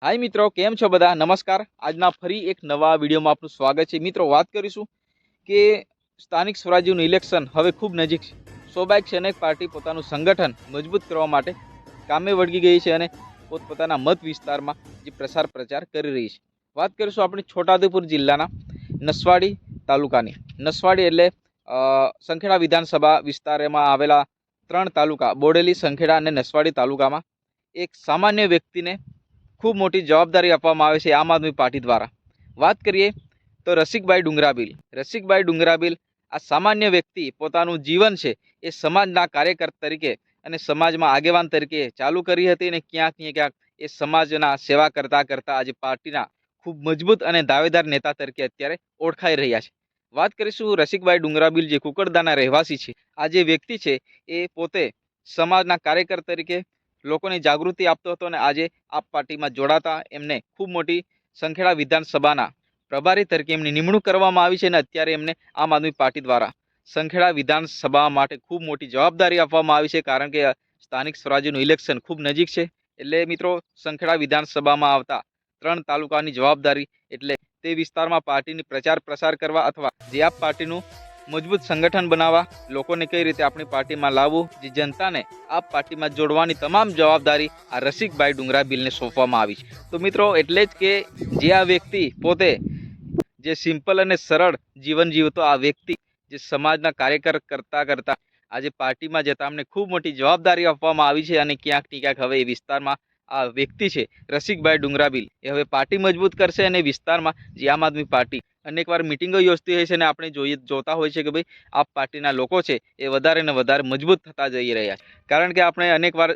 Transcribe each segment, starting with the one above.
हाय मित्रों, केम छो बधा? नमस्कार। આજના ફરી એક નવા વિડીયોમાં આપનું સ્વાગત છે। મિત્રો, વાત કરીશું કે સ્થાનિક સ્વરાજ્યનું ઇલેક્શન હવે ખૂબ નજીક છે। સ્વાભાવિક છે, અનેક પાર્ટી પોતાનું સંગઠન મજબૂત કરવા માટે કામે વળગી ગઈ છે અને પોતપોતાના મત વિસ્તારમાં જે પ્રસાર પ્રચાર કરી રહી છે। વાત કરીશું આપણી છોટાઉદેપુર જિલ્લાના નસવાડી તાલુકાની। નસવાડી એટલે સંખેડા વિધાનસભા વિસ્તારમાં આવેલા 3 તાલુકા બોડેલી, સંખેડા અને નસવાડી તાલુકામાં એક સામાન્ય વ્યક્તિને खूब मोटी जवाबदारी आपवामां आवे छे आम आदमी पार्टी द्वारा। बात करिए तो रसिकभाई डुंगराबील। रसिकभाई डुंगराबील आ सामान्य व्यक्ति पोतानुं जीवन छे ए समाजना कार्यकर्ता तरीके अने समाजमां आगेवान तरीके चालू करी हती अने क्यांक ने क्यांक ए समाजना सेवा करता करता आज पार्टीना खूब मजबूत अने दावेदार नेता तरीके अत्यारे ओळखाई रह्या छे। बात करीशुं रसिकभाई डुंगराबील जे कुकड़दाना रहेवासी छे। आ जे व्यक्ति छे ए पोते समाजना कार्यकर्ता तरीके लोकोने जागृति आपतो हतो अने आजे आप पार्टीमां जोड़ाता एमने खूब मोटी संखेड़ा विधानसभाना प्रभारी तरीके एमनी निमणूक करवामां आवी छे अने अत्यारे एमने आम आदमी पार्टी द्वारा संखेड़ा विधानसभा माटे खूब मोटी जवाबदारी आपवामां आवी छे, कारण के स्थानिक स्वराज्यनुं इलेक्शन खूब नजीक छे। एटले मित्रों, संखेड़ा विधानसभामां आवता 3 तालुकानी जवाबदारी एटले ते विस्तारमां पार्टीनी प्रचार प्रसार करवा अथवा जे आप पार्टीनुं मजबूत संगठन बनावा, लोकोने कई रीते अपनी पार्टी में लाववुं, जे जनता ने आप पार्टी में जोड़वानी तमाम जवाबदारी आ रसिकभाई डुंगराबील ने सोंपवामां आवी छे। तो मित्रों, एटले ज के जे आ व्यक्ति पोते जे सिम्पल अने सरल जीवन जीवतो आ व्यक्ति जे समाजना कार्यकर करता करता आज पार्टी में जता अमने खूब मोटी जवाबदारी आपवामां आवी छे अने क्यांक ने क्यांक हवे विस्तार में आ व्यक्ति छे रसिकभाई डुंगराबील ए हवे पार्टी मजबूत करशे अने विस्तार में जे आम आदमी पार्टी अनेकवार मीटिंगो योजती होय छे ने आपणे जोता होय छे के भाई आप पार्टीना लोको छे ए वधारे ने वधारे मजबूत थता जई रह्या छे। कारण के आपणे अनेकवार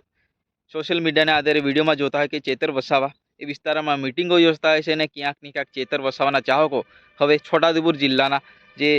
सोशल मीडियाना आधारे विडियोमां जोता होय के चेतर वसावा ए विस्तारमां मीटिंगो योजता होय छे ने क्यांक ने क्यांक चेतर वसावाना चाहको हवे छोटाउदेपुर जिल्लाना जे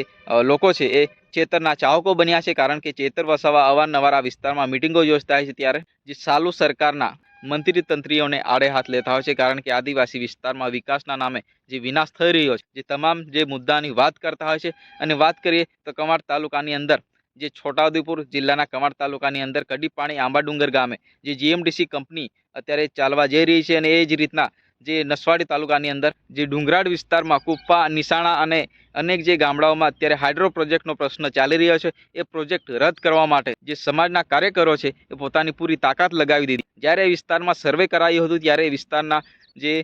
लोको छे ए चेतरना चाहको बन्या छे। कारण के चेतर वसावा अवारनवार आ विस्तारमां मीटिंगो योजता होय छे त्यारे जे चालू सरकारना मंत्री तंत्रीओने आड़े हाथ लेता होय छे। कारण के आदिवासी विस्तारमां विकासना नामे जे विनाश थई रह्यो छे, जे तमाम जे मुद्दानी वात करता होय छे अने वात करीए तो कमाड़ तालुकानी अंदर जे छोटाउदेपुर जिल्लाना कमाड़ तालुकानी अंदर कડીપાણી आंबाडुंगर गामे जे जीएमडीसी कंपनी अत्यारे चालवा जई रही छे अने ए ज रीतना जे नसवाड़ी तालुकानी अंदर जे डुंगराळ विस्तारमां कुप्पा, निशाणा अने अनेक जे गामडाओमां अत्यारे हाइड्रो प्रोजेक्टनो प्रश्न चाली रह्यो छे ए प्रोजेक्ट रद करवा माटे जे समाजना कार्यकरो छे ए पोतानी पूरी ताकत लगावी दीधी। ज्यारे विस्तारमां सर्वे करायुं हतुं त्यारे विस्तारना जे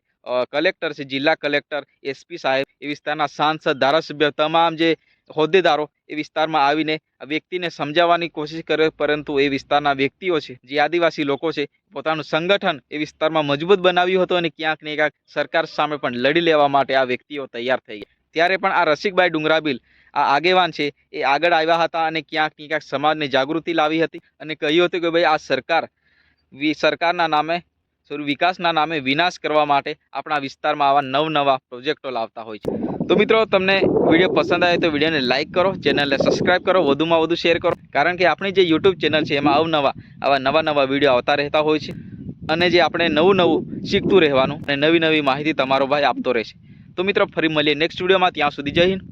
कलेक्टर छे, जिल्ला कलेक्टर, एसपी साहेब, ए विस्तारना सांसद, धारासभ्य तमाम जे होद्देदारो ए विस्तारमां आवीने व्यक्तिने समजाववानी कोशिश करे, परंतु ए विस्ताરના વ્યક્તિઓ છે જે આદિવાસી લોકો છે પોતાનું સંગઠન એ વિસ્તારમાં મજબૂત બનાવ્યું હતું અને ક્યાંક ને ક્યાંક સરકાર સામે પણ લડી લેવા માટે આ વ્યક્તિઓ તૈયાર થઈ ગયા। ત્યારે પણ આ રસિકભાઈ ડુંગરાબીલ આ આગેવાન છે એ આગળ આવ્યા હતા અને ક્યાંક ને ક્યાંક સમાજને જાગૃતિ લાવી હતી અને કહ્યું હતું કે ભાઈ આ સરકારના નામે વિકાસના નામે વિનાશ કરવા માટે આપણા વિસ્તારમાં આવા નવનવા પ્રોજેક્ટો લાવતા હોય છે। तो मित्रों, तमने वीडियो पसंद आए तो वीडियो ने लाइक करो, चेनल ने सब्सक्राइब करो, वधुमां वधु शेर करो। कारण के अपनी जे यूट्यूब चेनल है एमां अवनवा आवा नवा नवा वीडियो आवता रहता होय छे अने जे आपणे नवुं नवुं शीखतुं रहेवानुं अने नवी नवी माहिती तमारो भाई आपतो रहेशे। तो मित्रों, फरी मळीए नेक्स्ट विडियोमां। त्यां सुधी जय हिंद।